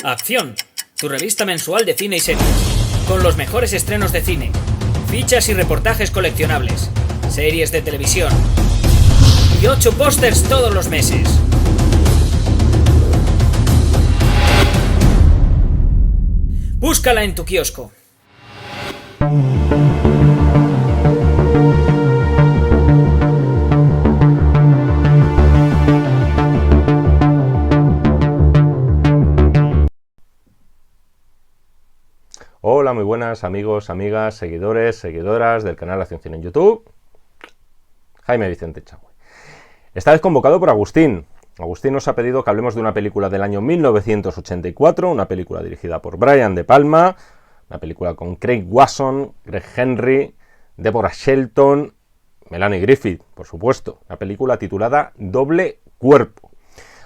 Acción, tu revista mensual de cine y series, con los mejores estrenos de cine, fichas y reportajes coleccionables, series de televisión y 8 pósters todos los meses. Búscala en tu kiosco. Hola, muy buenas amigos, amigas, seguidores, seguidoras del canal Acción Cine en YouTube. Jaime Vicente Echagüe. Esta vez convocado por Agustín. Agustín nos ha pedido que hablemos de una película del año 1984, una película dirigida por Brian De Palma, una película con Craig Wasson, Greg Henry, Deborah Shelton, Melanie Griffith, por supuesto. Una película titulada Doble Cuerpo.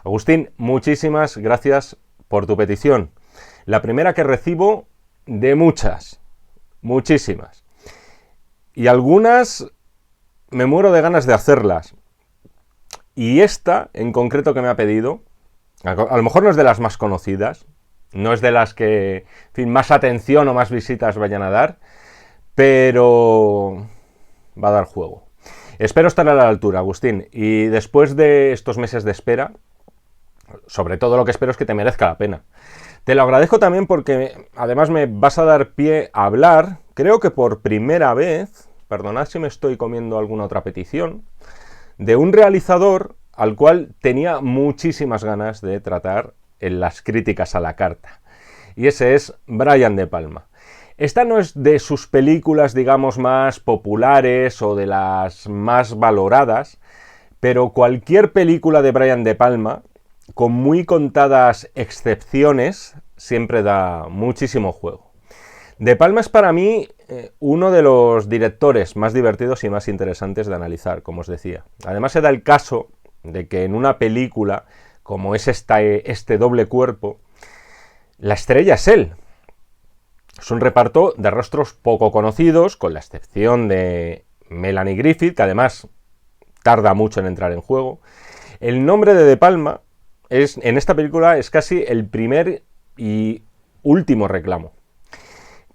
Agustín, muchísimas gracias por tu petición. La primera que recibo de muchas, muchísimas. Y algunas me muero de ganas de hacerlas. Y esta, en concreto, que me ha pedido, a lo mejor no es de las más conocidas, no es de las que, en fin, más atención o más visitas vayan a dar, pero va a dar juego. Espero estar a la altura, Agustín, y después de estos meses de espera, sobre todo lo que espero es que te merezca la pena. Te lo agradezco también porque además me vas a dar pie a hablar, creo que por primera vez, perdonad si me estoy comiendo alguna otra petición, de un realizador al cual tenía muchísimas ganas de tratar en las críticas a la carta. Y ese es Brian De Palma. Esta no es de sus películas, digamos, más populares o de las más valoradas, pero cualquier película de Brian De Palma, con muy contadas excepciones, siempre da muchísimo juego. De Palma es para mí uno de los directores más divertidos y más interesantes de analizar, como os decía. Además se da el caso de que en una película como es este Doble Cuerpo, la estrella es él. Es un reparto de rostros poco conocidos, con la excepción de Melanie Griffith, que además tarda mucho en entrar en juego. El nombre de Palma en esta película es casi el primer y último reclamo.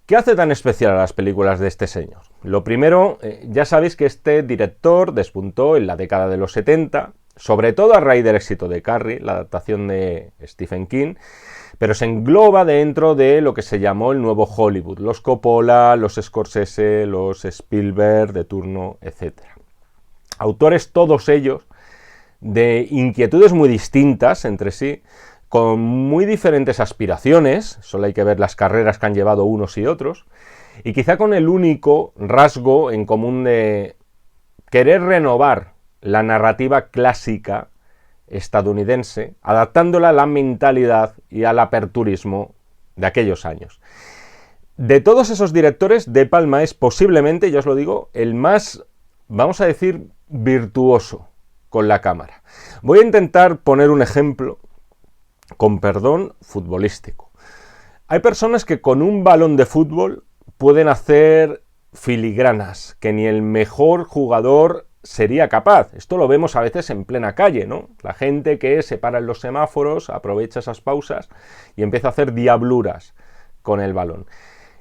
¿Qué hace tan especial a las películas de este señor? Lo primero, ya sabéis que este director despuntó en la década de los 70, sobre todo a raíz del éxito de Carrie, la adaptación de Stephen King, pero se engloba dentro de lo que se llamó el nuevo Hollywood, los Coppola, los Scorsese, los Spielberg de turno, etc. Autores todos ellos de inquietudes muy distintas entre sí, con muy diferentes aspiraciones, solo hay que ver las carreras que han llevado unos y otros, y quizá con el único rasgo en común de querer renovar la narrativa clásica estadounidense, adaptándola a la mentalidad y al aperturismo de aquellos años. De todos esos directores, De Palma es posiblemente, ya os lo digo, el más, vamos a decir, virtuoso con la cámara. Voy a intentar poner un ejemplo, con perdón, futbolístico. Hay personas que con un balón de fútbol pueden hacer filigranas que ni el mejor jugador sería capaz. Esto lo vemos a veces en plena calle, ¿no? La gente que se para en los semáforos, aprovecha esas pausas y empieza a hacer diabluras con el balón.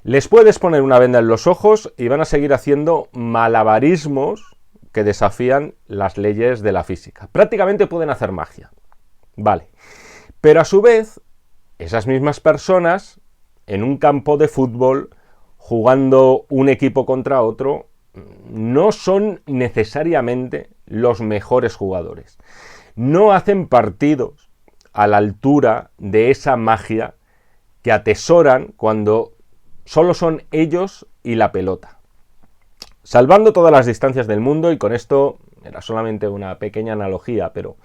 Les puedes poner una venda en los ojos y van a seguir haciendo malabarismos que desafían las leyes de la física. Prácticamente pueden hacer magia. Vale. Pero a su vez, esas mismas personas, en un campo de fútbol, jugando un equipo contra otro, no son necesariamente los mejores jugadores. No hacen partidos a la altura de esa magia que atesoran cuando solo son ellos y la pelota. Salvando todas las distancias del mundo, y con esto era solamente una pequeña analogía, pero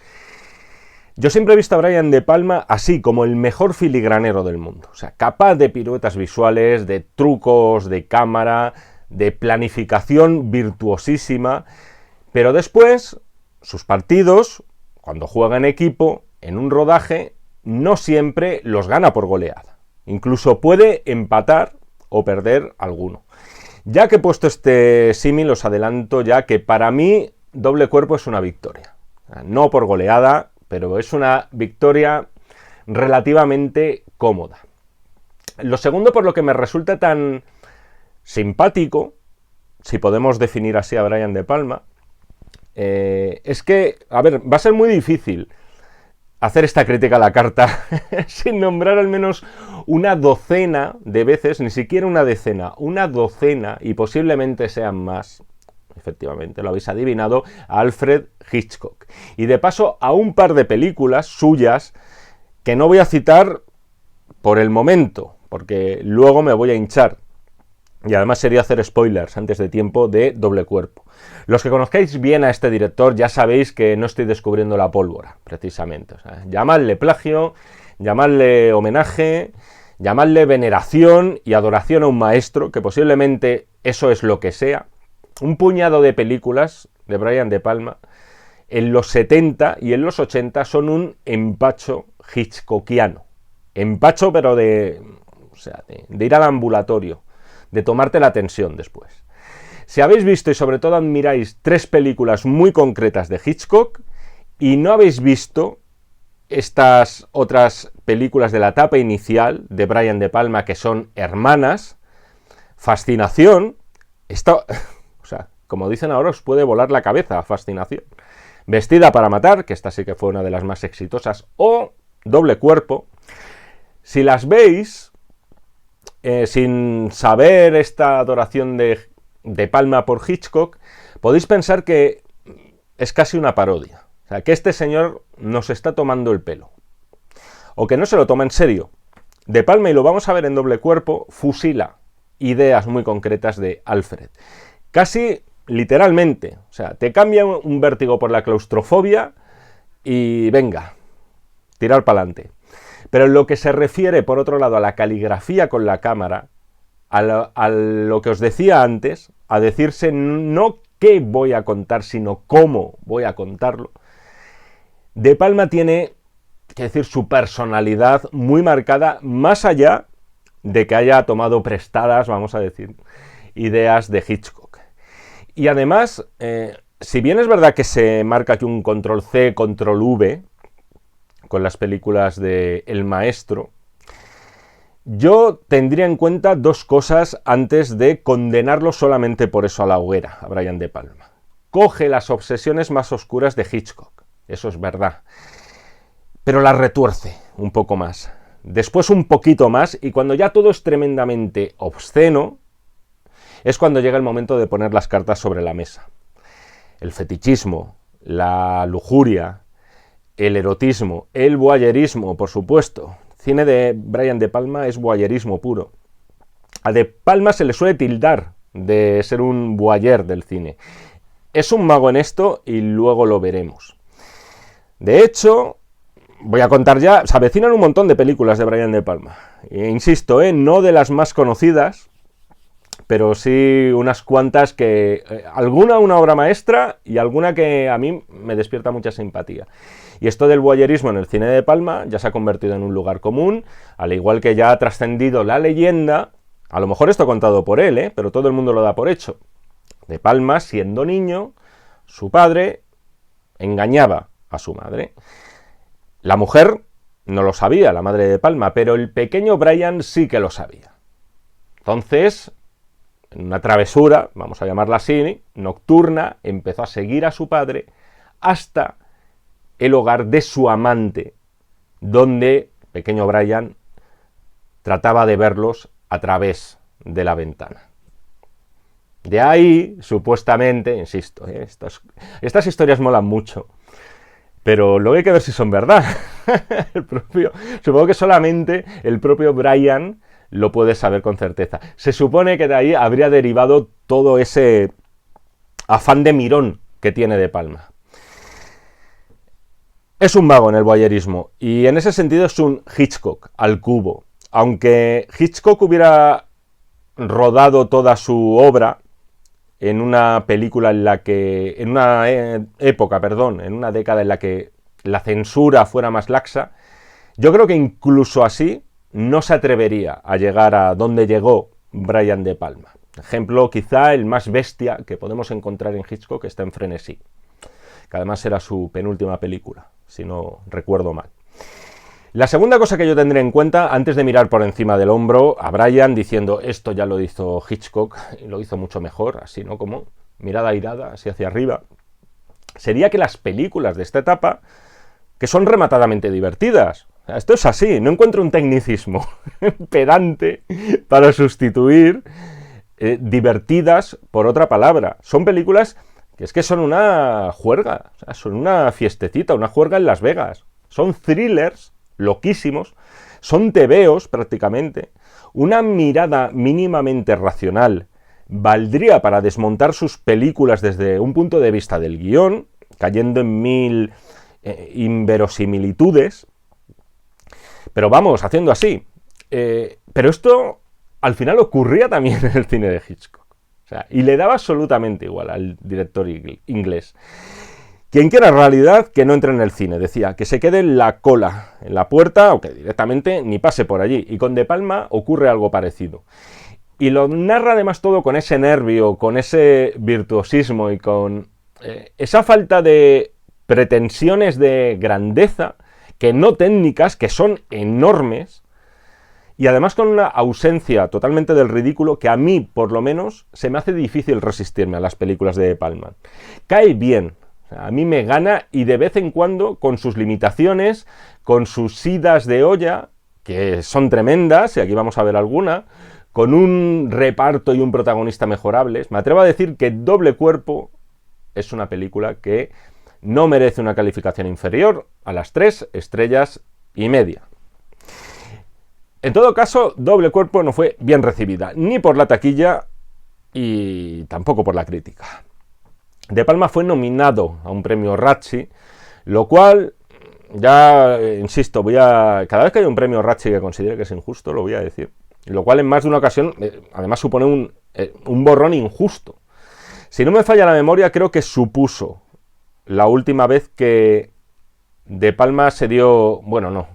yo siempre he visto a Brian De Palma así, como el mejor filigranero del mundo. O sea, capaz de piruetas visuales, de trucos de cámara, de planificación virtuosísima, pero después, sus partidos, cuando juega en equipo, en un rodaje, no siempre los gana por goleada. Incluso puede empatar o perder alguno. Ya que he puesto este símil, os adelanto ya que para mí Doble Cuerpo es una victoria. No por goleada, pero es una victoria relativamente cómoda. Lo segundo, por lo que me resulta tan simpático, si podemos definir así a Brian De Palma, es que, a ver, va a ser muy difícil hacer esta crítica a la carta sin nombrar al menos una docena de veces, ni siquiera una decena, una docena, y posiblemente sean más, efectivamente, lo habéis adivinado, a Alfred Hitchcock. Y de paso a un par de películas suyas que no voy a citar por el momento, porque luego me voy a hinchar. Y además sería hacer spoilers antes de tiempo de Doble Cuerpo. Los que conozcáis bien a este director ya sabéis que no estoy descubriendo la pólvora, precisamente. O sea, llamadle plagio, llamadle homenaje, llamadle veneración y adoración a un maestro, que posiblemente eso es lo que sea. Un puñado de películas de Brian De Palma en los 70 y en los 80 son un empacho hitchcockiano. Empacho, pero de ir al ambulatorio, de tomarte la tensión después. Si habéis visto y sobre todo admiráis 3 películas muy concretas de Hitchcock y no habéis visto estas otras películas de la etapa inicial de Brian De Palma, que son hermanas, Fascinación, esto, o sea, como dicen ahora, os puede volar la cabeza, Fascinación. Vestida para matar, que esta sí que fue una de las más exitosas, o Doble Cuerpo. Si las veis, sin saber esta adoración de Palma por Hitchcock, podéis pensar que es casi una parodia. O sea, que este señor nos está tomando el pelo. O que no se lo toma en serio. De Palma, y lo vamos a ver en Doble Cuerpo, fusila ideas muy concretas de Alfred. Casi literalmente. O sea, te cambia un vértigo por la claustrofobia y venga, tirar para adelante. Pero en lo que se refiere, por otro lado, a la caligrafía con la cámara, a lo que os decía antes, a decirse no qué voy a contar, sino cómo voy a contarlo, De Palma tiene, que decir, su personalidad muy marcada, más allá de que haya tomado prestadas, vamos a decir, ideas de Hitchcock. Y además, si bien es verdad que se marca aquí un control C, control V, con las películas de El Maestro, yo tendría en cuenta 2 cosas antes de condenarlo solamente por eso a la hoguera, a Brian De Palma. Coge las obsesiones más oscuras de Hitchcock, eso es verdad, pero las retuerce un poco más, después un poquito más, y cuando ya todo es tremendamente obsceno, es cuando llega el momento de poner las cartas sobre la mesa. El fetichismo, la lujuria, el erotismo, el voyerismo, por supuesto. Cine de Brian De Palma es voyerismo puro. A De Palma se le suele tildar de ser un voyeur del cine. Es un mago en esto y luego lo veremos. De hecho, voy a contar ya, se avecinan un montón de películas de Brian De Palma. E insisto, no de las más conocidas, pero sí unas cuantas que... alguna una obra maestra y alguna que a mí me despierta mucha simpatía. Y esto del voyerismo en el cine de Palma ya se ha convertido en un lugar común, al igual que ya ha trascendido la leyenda, a lo mejor esto contado por él, pero todo el mundo lo da por hecho. De Palma, siendo niño, su padre engañaba a su madre. La mujer no lo sabía, la madre de Palma, pero el pequeño Brian sí que lo sabía. Entonces, en una travesura, vamos a llamarla así, nocturna, empezó a seguir a su padre hasta el hogar de su amante, donde pequeño Brian trataba de verlos a través de la ventana. De ahí, supuestamente, insisto, estas historias molan mucho, pero luego hay que ver si son verdad. Supongo que solamente el propio Brian lo puede saber con certeza. Se supone que de ahí habría derivado todo ese afán de mirón que tiene De Palma. Es un mago en el voyerismo y en ese sentido es un Hitchcock al cubo. Aunque Hitchcock hubiera rodado toda su obra en una película en la que, en una en una década en la que la censura fuera más laxa, yo creo que incluso así no se atrevería a llegar a donde llegó Brian De Palma. Ejemplo, quizá el más bestia que podemos encontrar en Hitchcock está en Frenesí, que además era su penúltima película, si no recuerdo mal. La segunda cosa que yo tendré en cuenta, antes de mirar por encima del hombro a Brian diciendo esto ya lo hizo Hitchcock y lo hizo mucho mejor, así, ¿no? Como mirada airada, así hacia arriba, sería que las películas de esta etapa, que son rematadamente divertidas, o sea, esto es así, no encuentro un tecnicismo pedante para sustituir divertidas por otra palabra. Son películas que es que son una juerga, o sea, son una fiestecita, una juerga en Las Vegas. Son thrillers loquísimos, son tebeos prácticamente. Una mirada mínimamente racional valdría para desmontar sus películas desde un punto de vista del guión, cayendo en mil inverosimilitudes. Pero vamos, haciendo así. Pero esto al final ocurría también en el cine de Hitchcock. O sea, y le daba absolutamente igual al director inglés. Quien quiera realidad, que no entre en el cine, decía, que se quede en la cola, en la puerta, o que directamente ni pase por allí. Y con De Palma ocurre algo parecido. Y lo narra además todo con ese nervio, con ese virtuosismo y con esa falta de pretensiones de grandeza, que no técnicas, que son enormes, y además con una ausencia totalmente del ridículo que a mí, por lo menos, se me hace difícil resistirme a las películas de De Palma. Cae bien, a mí me gana, y de vez en cuando, con sus limitaciones, con sus idas de olla, que son tremendas, y aquí vamos a ver alguna, con un reparto y un protagonista mejorables, me atrevo a decir que Doble Cuerpo es una película que no merece una calificación inferior a las 3 estrellas y media. En todo caso, Doble Cuerpo no fue bien recibida, ni por la taquilla y tampoco por la crítica. De Palma fue nominado a un premio Razzie, lo cual, ya insisto, cada vez que hay un premio Razzie que considere que es injusto, lo voy a decir. Lo cual en más de una ocasión, además, supone un borrón injusto. Si no me falla la memoria, creo que supuso la última vez que De Palma se dio... Bueno, no,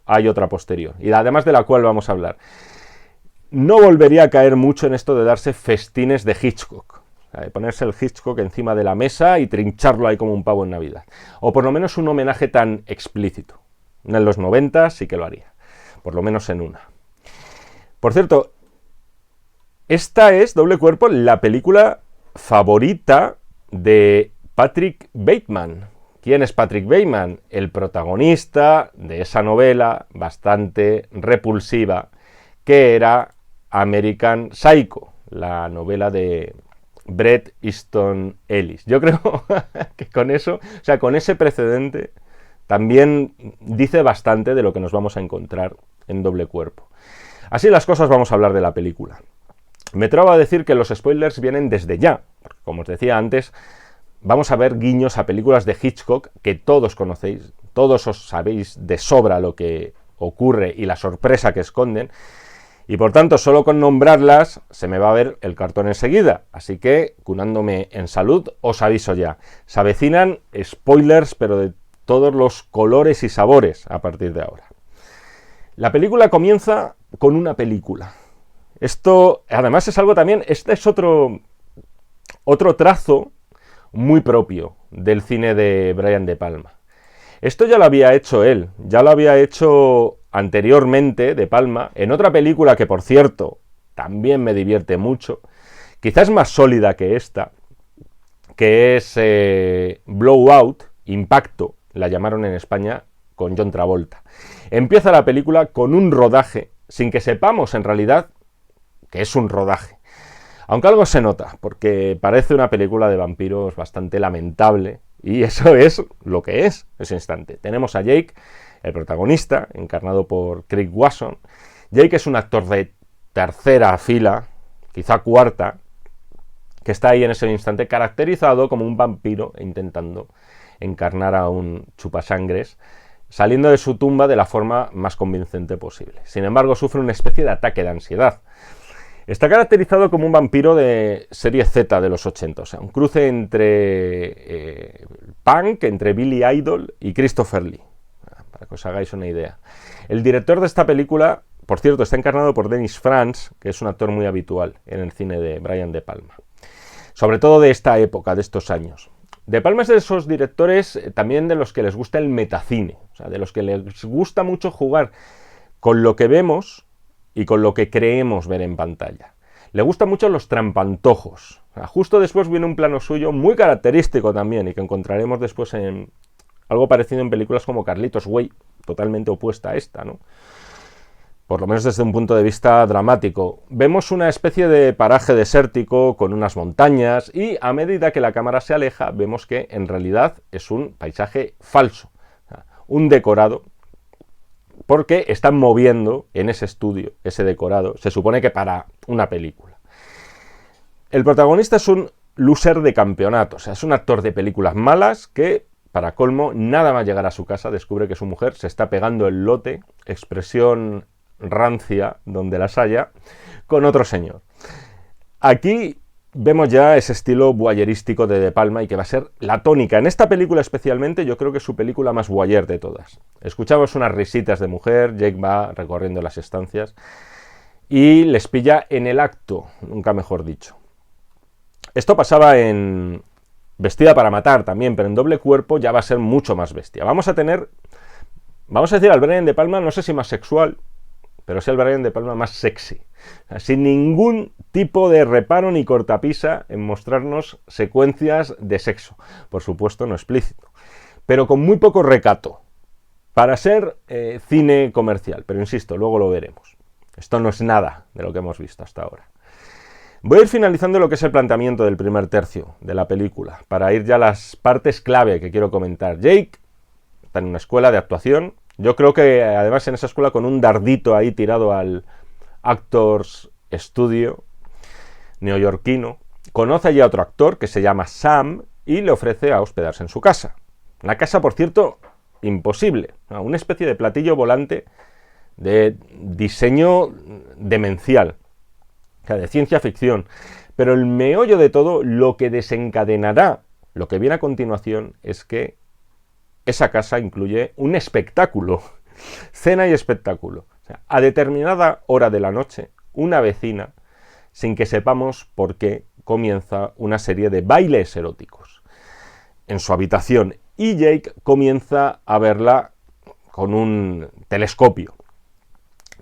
hay otra posterior, y además de la cual vamos a hablar. No volvería a caer mucho en esto de darse festines de Hitchcock, o sea, de ponerse el Hitchcock encima de la mesa y trincharlo ahí como un pavo en Navidad. O por lo menos un homenaje tan explícito. En los 90 sí que lo haría, por lo menos en una. Por cierto, esta es, Doble Cuerpo, la película favorita de Patrick Bateman. ¿Quién es Patrick Bateman? El protagonista de esa novela bastante repulsiva que era American Psycho, la novela de Bret Easton Ellis. Yo creo que con eso, o sea, con ese precedente, también dice bastante de lo que nos vamos a encontrar en Doble Cuerpo. Así las cosas, vamos a hablar de la película. Me atrevo a decir que los spoilers vienen desde ya, porque como os decía antes, vamos a ver guiños a películas de Hitchcock que todos conocéis, todos os sabéis de sobra lo que ocurre y la sorpresa que esconden, y por tanto solo con nombrarlas se me va a ver el cartón enseguida, así que, curándome en salud, os aviso ya, se avecinan spoilers pero de todos los colores y sabores a partir de ahora. La película comienza con una película. Esto, además, es algo también, este es otro trazo muy propio del cine de Brian De Palma. Esto ya lo había hecho él, ya lo había hecho anteriormente De Palma, en otra película que, por cierto, también me divierte mucho, quizás más sólida que esta, que es Blowout, Impacto, la llamaron en España, con John Travolta. Empieza la película con un rodaje, sin que sepamos en realidad que es un rodaje. Aunque algo se nota, porque parece una película de vampiros bastante lamentable, y eso es lo que es ese instante. Tenemos a Jake, el protagonista, encarnado por Craig Wasson. Jake es un actor de tercera fila, quizá cuarta, que está ahí en ese instante caracterizado como un vampiro intentando encarnar a un chupasangres, saliendo de su tumba de la forma más convincente posible. Sin embargo, sufre una especie de ataque de ansiedad. Está caracterizado como un vampiro de serie Z de los 80, o sea, un cruce entre punk, entre Billy Idol y Christopher Lee, para que os hagáis una idea. El director de esta película, por cierto, está encarnado por Dennis Franz, que es un actor muy habitual en el cine de Brian De Palma, sobre todo de esta época, de estos años. De Palma es de esos directores también de los que les gusta el metacine, o sea, de los que les gusta mucho jugar con lo que vemos y con lo que creemos ver en pantalla. Le gustan mucho los trampantojos. O sea, justo después viene un plano suyo muy característico también y que encontraremos después en algo parecido en películas como Carlitos Way, totalmente opuesta a esta, ¿no? Por lo menos desde un punto de vista dramático. Vemos una especie de paraje desértico con unas montañas y a medida que la cámara se aleja vemos que en realidad es un paisaje falso, un decorado, porque están moviendo en ese estudio, ese decorado, se supone que para una película. El protagonista es un loser de campeonato, o sea, es un actor de películas malas que, para colmo, nada más llegar a su casa descubre que su mujer se está pegando el lote, expresión rancia donde las haya, con otro señor. Aquí vemos ya ese estilo voyerístico de Palma y que va a ser la tónica. En esta película especialmente yo creo que es su película más voyeur de todas. Escuchamos unas risitas de mujer, Jake va recorriendo las estancias y les pilla en el acto, nunca mejor dicho. Esto pasaba en Vestida para matar también, pero en Doble cuerpo ya va a ser mucho más bestia. Vamos a decir al Brian De Palma, no sé si más sexual, pero sí al Brian De Palma más sexy. Sin ningún tipo de reparo ni cortapisa en mostrarnos secuencias de sexo. Por supuesto, no explícito. Pero con muy poco recato. Para ser cine comercial. Pero insisto, luego lo veremos. Esto no es nada de lo que hemos visto hasta ahora. Voy a ir finalizando lo que es el planteamiento del primer tercio de la película. Para ir ya a las partes clave que quiero comentar. Jake está en una escuela de actuación. Yo creo que además en esa escuela con un dardito ahí tirado al Actors Studio neoyorquino, conoce allí a otro actor que se llama Sam y le ofrece a hospedarse en su casa. Una casa, por cierto, imposible, una especie de platillo volante de diseño demencial, de ciencia ficción. Pero el meollo de todo, lo que desencadenará lo que viene a continuación, es que esa casa incluye un espectáculo, cena y espectáculo. O sea, a determinada hora de la noche, una vecina, sin que sepamos por qué, comienza una serie de bailes eróticos en su habitación y Jake comienza a verla con un telescopio.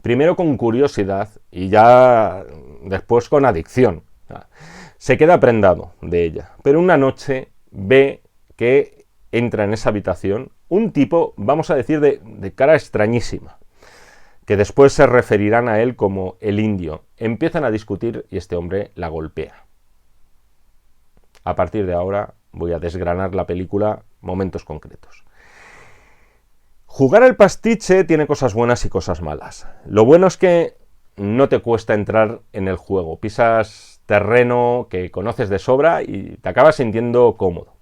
Primero con curiosidad y ya después con adicción. Se queda prendado de ella, pero una noche ve que entra en esa habitación un tipo, vamos a decir, de cara extrañísima, que después se referirán a él como el indio. Empiezan a discutir y este hombre la golpea. A partir de ahora voy a desgranar la película, momentos concretos. Jugar al pastiche tiene cosas buenas y cosas malas. Lo bueno es que no te cuesta entrar en el juego, pisas terreno que conoces de sobra y te acabas sintiendo cómodo.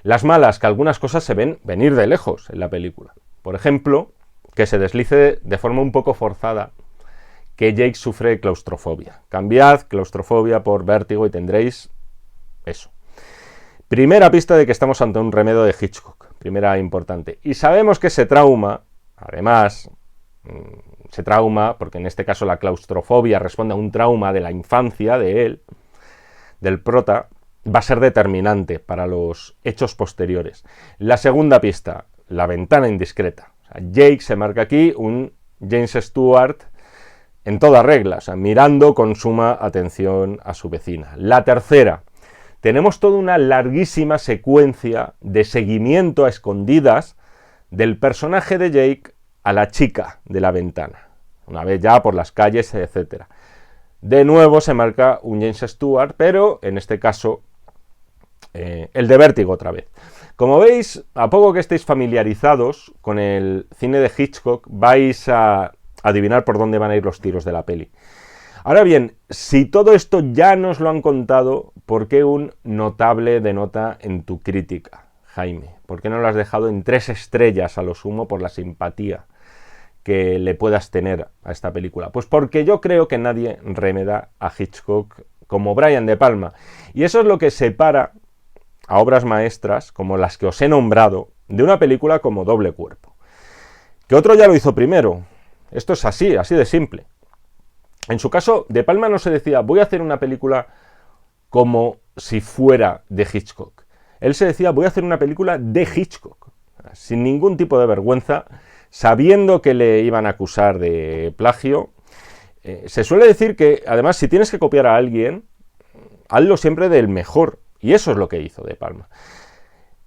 Las malas, que algunas cosas se ven venir de lejos en la película. Por ejemplo, que se deslice de forma un poco forzada que Jake sufre claustrofobia. Cambiad claustrofobia por vértigo y tendréis eso. Primera pista de que estamos ante un remedio de Hitchcock. Primera importante. Y sabemos que ese trauma, además, se trauma, porque en este caso la claustrofobia responde a un trauma de la infancia de él, del prota, va a ser determinante para los hechos posteriores. La segunda pista, la ventana indiscreta. O sea, Jake se marca aquí un James Stewart en toda regla, o sea, mirando con suma atención a su vecina. La tercera, tenemos toda una larguísima secuencia de seguimiento a escondidas del personaje de Jake a la chica de la ventana, una vez ya por las calles, etc. De nuevo se marca un James Stewart, pero en este caso el de Vértigo otra vez. Como veis, a poco que estéis familiarizados con el cine de Hitchcock, vais a adivinar por dónde van a ir los tiros de la peli. Ahora bien, si todo esto ya nos lo han contado, ¿por qué un notable de nota en tu crítica, Jaime? ¿Por qué no lo has dejado en 3 estrellas a lo sumo por la simpatía que le puedas tener a esta película? Pues porque yo creo que nadie remeda a Hitchcock como Brian De Palma. Y eso es lo que separa a obras maestras, como las que os he nombrado, de una película como Doble cuerpo. Que otro ya lo hizo primero. Esto es así de simple. En su caso, De Palma no se decía, voy a hacer una película como si fuera de Hitchcock. Él se decía, voy a hacer una película de Hitchcock, sin ningún tipo de vergüenza, sabiendo que le iban a acusar de plagio. Se suele decir que, además, si tienes que copiar a alguien, hazlo siempre del mejor, y eso es lo que hizo De Palma.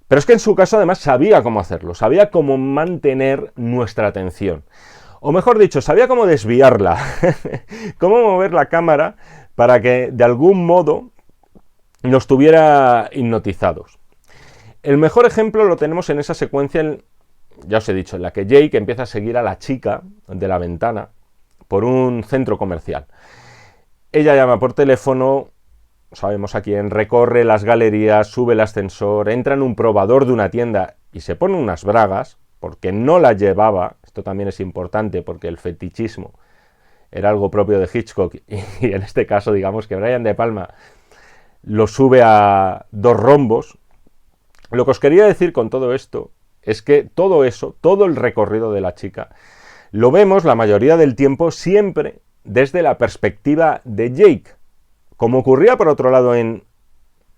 Pero es que en su caso, además, sabía cómo hacerlo, sabía cómo mantener nuestra atención. O mejor dicho, sabía cómo desviarla, cómo mover la cámara para que, de algún modo, nos tuviera hipnotizados. El mejor ejemplo lo tenemos en esa secuencia, ya os he dicho, en la que Jake empieza a seguir a la chica de la ventana por un centro comercial. Ella llama por teléfono, sabemos a quién, recorre las galerías, sube el ascensor, entra en un probador de una tienda y se pone unas bragas, porque no las llevaba. Esto también es importante porque el fetichismo era algo propio de Hitchcock y en este caso digamos que Brian De Palma lo sube a 2 rombos. Lo que os quería decir con todo esto es que todo eso, todo el recorrido de la chica, lo vemos la mayoría del tiempo siempre desde la perspectiva de Jake, como ocurría por otro lado en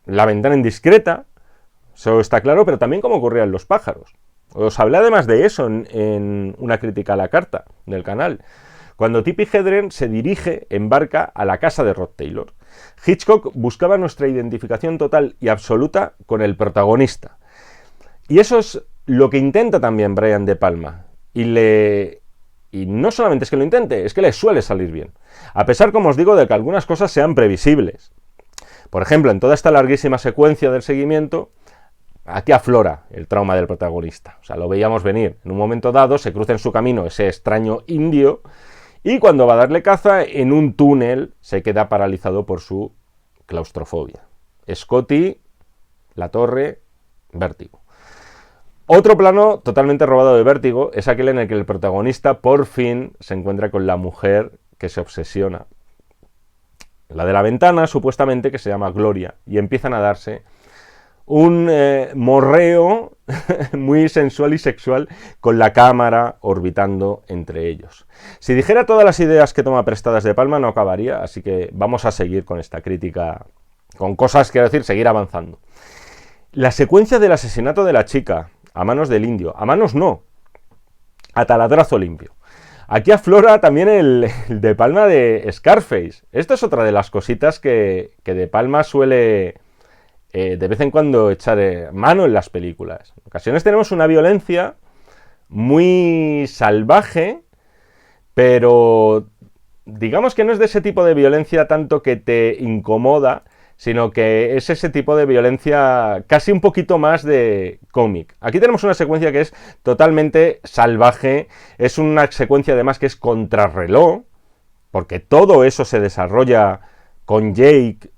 La ventana indiscreta, eso está claro, pero también como ocurría en Los pájaros. Os hablé además de eso en una crítica a la carta del canal, cuando Tippi Hedren se dirige en barca a la casa de Rod Taylor. Hitchcock buscaba nuestra identificación total y absoluta con el protagonista. Y eso es lo que intenta también Brian De Palma. Y no solamente es que lo intente, es que le suele salir bien. A pesar, como os digo, de que algunas cosas sean previsibles. Por ejemplo, en toda esta larguísima secuencia del seguimiento, aquí aflora el trauma del protagonista. O sea, lo veíamos venir. En un momento dado se cruza en su camino ese extraño indio y cuando va a darle caza, en un túnel se queda paralizado por su claustrofobia. Scotty, La Torre, Vértigo. Otro plano totalmente robado de Vértigo es aquel en el que el protagonista por fin se encuentra con la mujer que se obsesiona. La de la ventana, supuestamente, que se llama Gloria, y empiezan a darse un morreo muy sensual y sexual con la cámara orbitando entre ellos. Si dijera todas las ideas que toma prestadas De Palma no acabaría, así que vamos a seguir con esta crítica, con cosas, quiero decir, seguir avanzando. La secuencia del asesinato de la chica a manos del indio, a manos no, a taladrazo limpio. Aquí aflora también el De Palma de Scarface. Esto es otra de las cositas que De Palma suele de vez en cuando echar mano en las películas. En ocasiones tenemos una violencia muy salvaje, pero digamos que no es de ese tipo de violencia tanto que te incomoda, sino que es ese tipo de violencia casi un poquito más de cómic. Aquí tenemos una secuencia que es totalmente salvaje, es una secuencia además que es contrarreloj, porque todo eso se desarrolla con Jake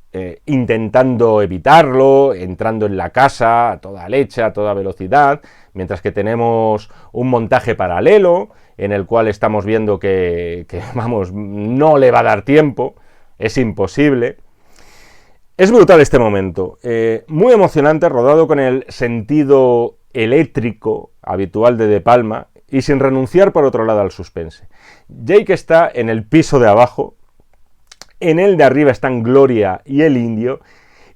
intentando evitarlo, entrando en la casa a toda leche, a toda velocidad, mientras que tenemos un montaje paralelo en el cual estamos viendo que vamos, no le va a dar tiempo, es imposible. Es brutal este momento, muy emocionante, rodado con el sentido eléctrico habitual de De Palma y sin renunciar por otro lado al suspense. Jake está en el piso de abajo, en el de arriba están Gloria y el indio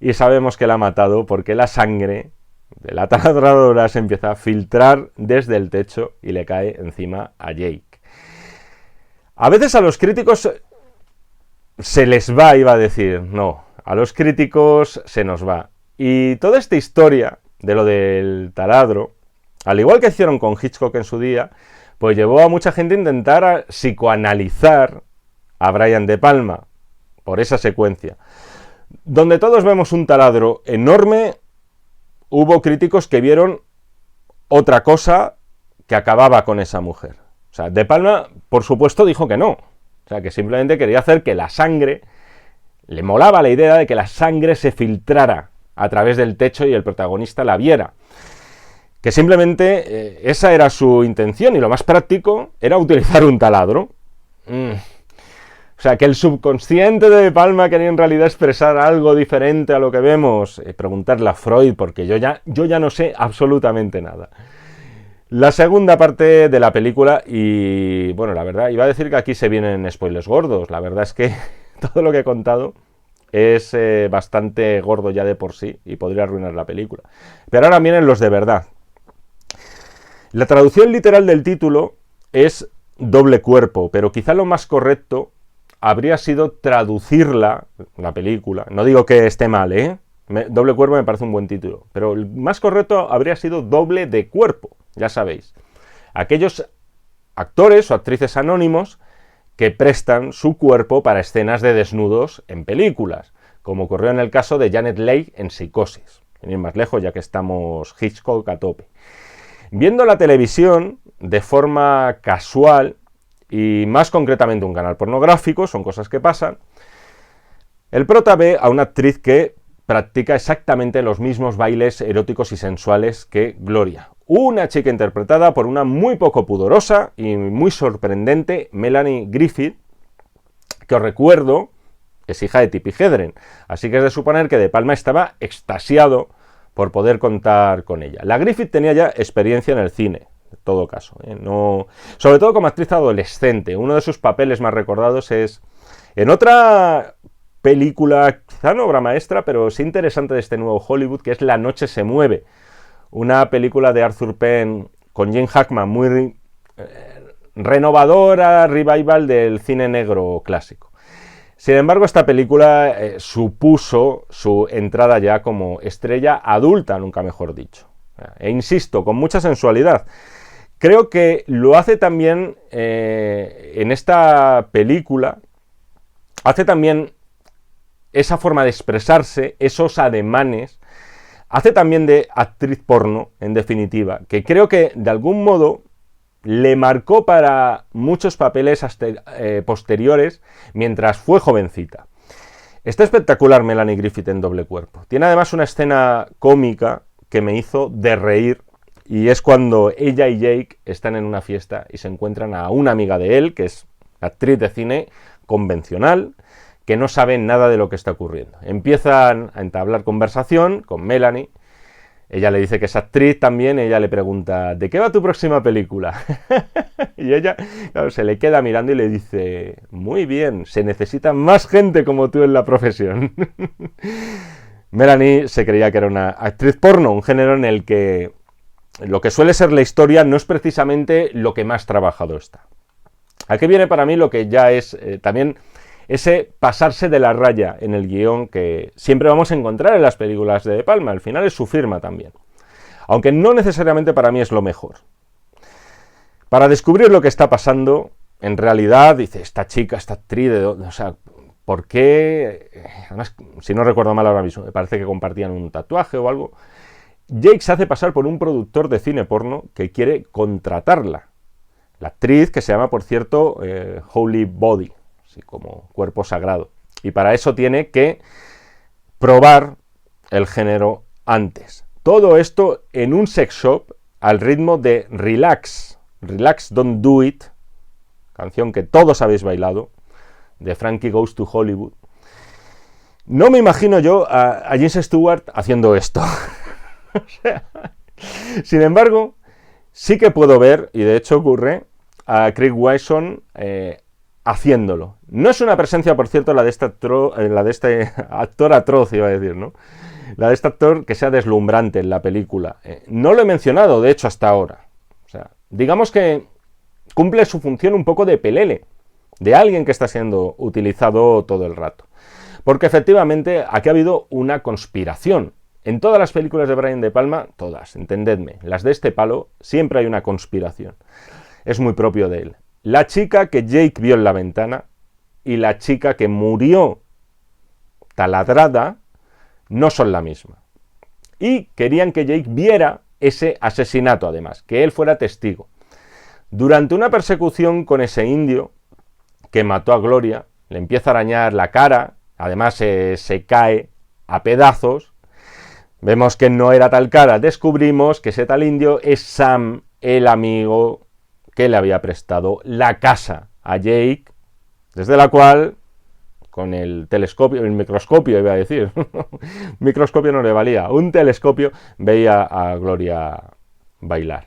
y sabemos que la ha matado porque la sangre de la taladradora se empieza a filtrar desde el techo y le cae encima a Jake. A veces a los críticos se les va, iba a decir, no, a los críticos se nos va. Y toda esta historia de lo del taladro, al igual que hicieron con Hitchcock en su día, pues llevó a mucha gente a intentar psicoanalizar a Brian De Palma por esa secuencia. Donde todos vemos un taladro enorme, hubo críticos que vieron otra cosa que acababa con esa mujer. O sea, De Palma, por supuesto, dijo que no. O sea, que simplemente quería hacer que la sangre, le molaba la idea de que la sangre se filtrara a través del techo y el protagonista la viera. Que simplemente esa era su intención y lo más práctico era utilizar un taladro. O sea, que el subconsciente de Palma quería en realidad expresar algo diferente a lo que vemos. Preguntarle a Freud, porque yo ya no sé absolutamente nada. La segunda parte de la película, y bueno, la verdad, iba a decir que aquí se vienen spoilers gordos. La verdad es que todo lo que he contado es bastante gordo ya de por sí y podría arruinar la película. Pero ahora vienen los de verdad. La traducción literal del título es doble cuerpo, pero quizá lo más correcto habría sido traducirla, la película. No digo que esté mal, ¿eh? Doble cuerpo me parece un buen título, pero el más correcto habría sido doble de cuerpo, ya sabéis. Aquellos actores o actrices anónimos que prestan su cuerpo para escenas de desnudos en películas, como ocurrió en el caso de Janet Leigh en Psicosis. Sin ir más lejos, ya que estamos Hitchcock a tope. Viendo la televisión de forma casual, y más concretamente un canal pornográfico, son cosas que pasan, el prota ve a una actriz que practica exactamente los mismos bailes eróticos y sensuales que Gloria. Una chica interpretada por una muy poco pudorosa y muy sorprendente Melanie Griffith, que os recuerdo es hija de Tippi Hedren, así que es de suponer que De Palma estaba extasiado por poder contar con ella. La Griffith tenía ya experiencia en el cine, en todo caso, no, sobre todo como actriz adolescente. Uno de sus papeles más recordados es en otra película, quizá no obra maestra, pero sí interesante de este nuevo Hollywood, que es La noche se mueve, una película de Arthur Penn con Gene Hackman, muy renovadora, revival del cine negro clásico. Sin embargo, esta película supuso su entrada ya como estrella adulta, nunca mejor dicho. E insisto, con mucha sensualidad. Creo que lo hace también en esta película, hace también esa forma de expresarse, esos ademanes, hace también de actriz porno, en definitiva, que creo que de algún modo le marcó para muchos papeles posteriores mientras fue jovencita. Está espectacular Melanie Griffith en Doble Cuerpo. Tiene además una escena cómica que me hizo de reír, y es cuando ella y Jake están en una fiesta y se encuentran a una amiga de él, que es actriz de cine convencional, que no sabe nada de lo que está ocurriendo. Empiezan a entablar conversación con Melanie. Ella le dice que es actriz también, y ella le pregunta, ¿de qué va tu próxima película? Y ella, claro, se le queda mirando y le dice, muy bien, se necesita más gente como tú en la profesión. Melanie se creía que era una actriz porno, un género en el que lo que suele ser la historia no es precisamente lo que más trabajado está. Aquí viene para mí lo que ya es también ese pasarse de la raya en el guión que siempre vamos a encontrar en las películas de De Palma. Al final es su firma también. Aunque no necesariamente para mí es lo mejor. Para descubrir lo que está pasando, en realidad, dice, esta chica, esta actriz, o sea, ¿por qué? Además, si no recuerdo mal ahora mismo, me parece que compartían un tatuaje o algo. Jake se hace pasar por un productor de cine porno que quiere contratarla. La actriz, que se llama, por cierto, Holy Body, así como cuerpo sagrado. Y para eso tiene que probar el género antes. Todo esto en un sex shop al ritmo de Relax, Relax Don't Do It, canción que todos habéis bailado, de Frankie Goes to Hollywood. No me imagino yo a James Stewart haciendo esto. O sea, sin embargo, sí que puedo ver, y de hecho ocurre, a Craig Wilson haciéndolo. No es una presencia, por cierto, la de este actor atroz, iba a decir, ¿no? La de este actor que sea deslumbrante en la película. No lo he mencionado, de hecho, hasta ahora. O sea, digamos que cumple su función un poco de pelele, de alguien que está siendo utilizado todo el rato. Porque efectivamente aquí ha habido una conspiración. En todas las películas de Brian De Palma, todas, entendedme, las de este palo, siempre hay una conspiración. Es muy propio de él. La chica que Jake vio en la ventana y la chica que murió taladrada no son la misma. Y querían que Jake viera ese asesinato, además, que él fuera testigo. Durante una persecución con ese indio que mató a Gloria, le empieza a arañar la cara, además se cae a pedazos. Vemos que no era tal cara, descubrimos que ese tal indio es Sam, el amigo que le había prestado la casa a Jake, desde la cual, con el telescopio, el microscopio iba a decir, microscopio no le valía, un telescopio veía a Gloria bailar.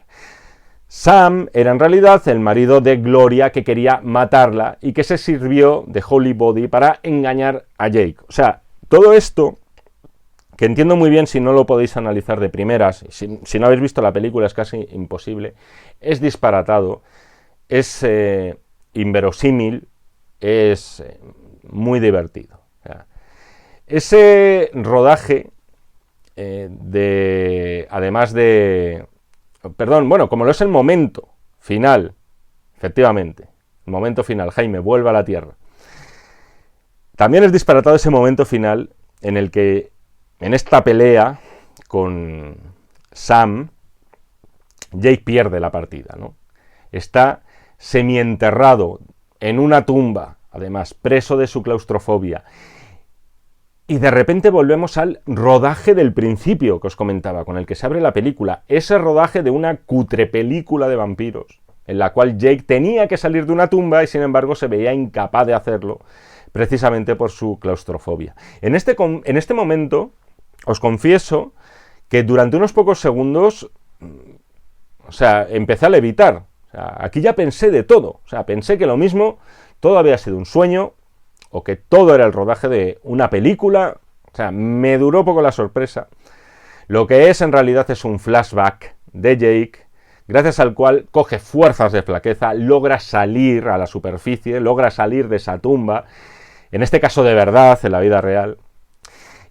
Sam era en realidad el marido de Gloria que quería matarla y que se sirvió de Holy Body para engañar a Jake. O sea, Todo esto, que entiendo muy bien si no lo podéis analizar de primeras, si no habéis visto la película es casi imposible, es disparatado, es inverosímil, es muy divertido. O sea, ese rodaje como lo es el momento final, efectivamente, el momento final, Jaime vuelve a la Tierra. También es disparatado ese momento final en el que, en esta pelea con Sam, Jake pierde la partida, ¿no? Está semienterrado en una tumba, además preso de su claustrofobia. Y de repente volvemos al rodaje del principio que os comentaba, con el que se abre la película. Ese rodaje de una cutre película de vampiros, en la cual Jake tenía que salir de una tumba y sin embargo se veía incapaz de hacerlo, precisamente por su claustrofobia. En este momento, os confieso que durante unos pocos segundos, empecé a levitar. Aquí ya pensé de todo. Pensé que lo mismo, todo había sido un sueño, o que todo era el rodaje de una película. Me duró poco la sorpresa. Lo que es en realidad es un flashback de Jake, gracias al cual coge fuerzas de flaqueza, logra salir a la superficie, logra salir de esa tumba, en este caso de verdad, en la vida real,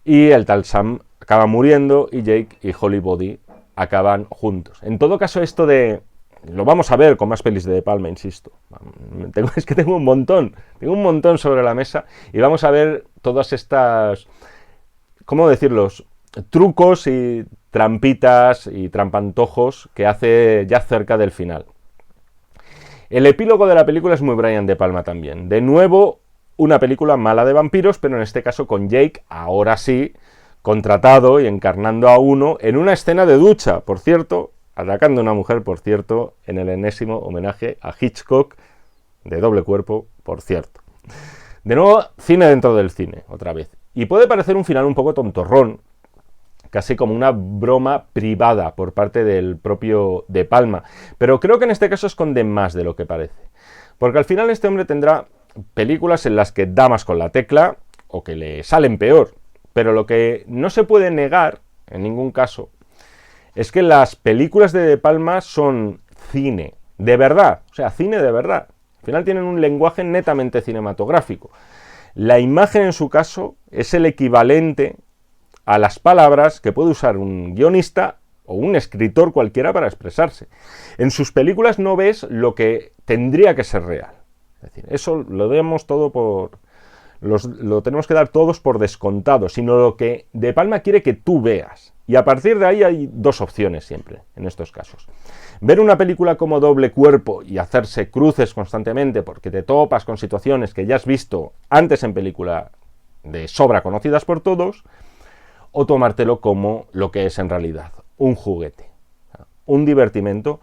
y el tal Sam acaba muriendo y Jake y Holly Body acaban juntos. En todo caso, esto lo vamos a ver con más pelis de De Palma, insisto. Tengo un montón sobre la mesa y vamos a ver todas estas, ¿cómo decirlos?, trucos y trampitas y trampantojos que hace ya cerca del final. El epílogo de la película es muy Brian De Palma también. De nuevo, una película mala de vampiros, pero en este caso con Jake, ahora sí, contratado y encarnando a uno en una escena de ducha, por cierto, atacando a una mujer, por cierto, en el enésimo homenaje a Hitchcock, de Doble Cuerpo, por cierto. De nuevo, cine dentro del cine, otra vez. Y puede parecer un final un poco tontorrón, casi como una broma privada por parte del propio De Palma, pero creo que en este caso esconde más de lo que parece. Porque al final este hombre tendrá películas en las que da más con la tecla, o que le salen peor, pero lo que no se puede negar, en ningún caso, es que las películas de Palma son cine de verdad, cine de verdad. Al final tienen un lenguaje netamente cinematográfico. La imagen, en su caso, es el equivalente a las palabras que puede usar un guionista o un escritor cualquiera para expresarse. En sus películas no ves lo que tendría que ser real. Es decir, eso lo demos todo lo tenemos que dar todos por descontado, sino lo que De Palma quiere que tú veas. Y a partir de ahí hay dos opciones siempre, en estos casos. Ver una película como Doble Cuerpo y hacerse cruces constantemente porque te topas con situaciones que ya has visto antes en película de sobra conocidas por todos, o tomártelo como lo que es en realidad, un juguete, un divertimento,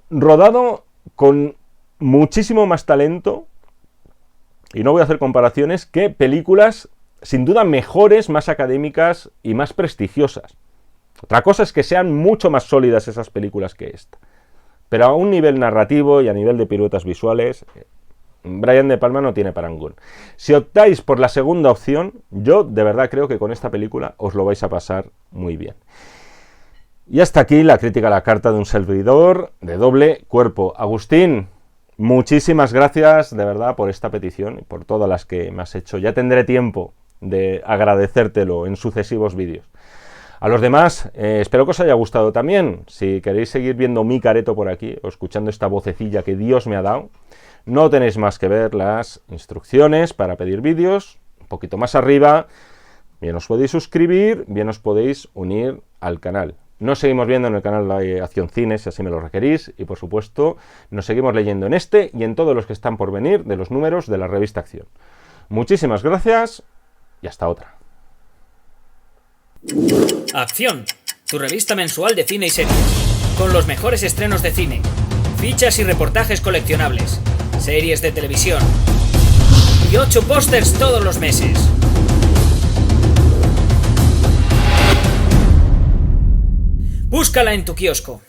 rodado con muchísimo más talento, y no voy a hacer comparaciones, que películas sin duda mejores, más académicas y más prestigiosas. Otra cosa es que sean mucho más sólidas esas películas que esta. Pero a un nivel narrativo y a nivel de piruetas visuales, Brian De Palma no tiene parangón. Si optáis por la segunda opción, yo de verdad creo que con esta película os lo vais a pasar muy bien. Y hasta aquí la crítica a la carta de un servidor de Doble Cuerpo. Agustín, muchísimas gracias de verdad por esta petición y por todas las que me has hecho. Ya tendré tiempo de agradecértelo en sucesivos vídeos. A los demás, espero que os haya gustado también. Si queréis seguir viendo mi careto por aquí o escuchando esta vocecilla que Dios me ha dado, no tenéis más que ver las instrucciones para pedir vídeos, un poquito más arriba. Bien os podéis suscribir, bien os podéis unir al canal. Nos seguimos viendo en el canal de Acción Cine, si así me lo requerís, y por supuesto nos seguimos leyendo en este y en todos los que están por venir de los números de la revista Acción. Muchísimas gracias y hasta otra. Acción, tu revista mensual de cine y series, con los mejores estrenos de cine, fichas y reportajes coleccionables, series de televisión y 8 pósters todos los meses. Búscala en tu kiosco.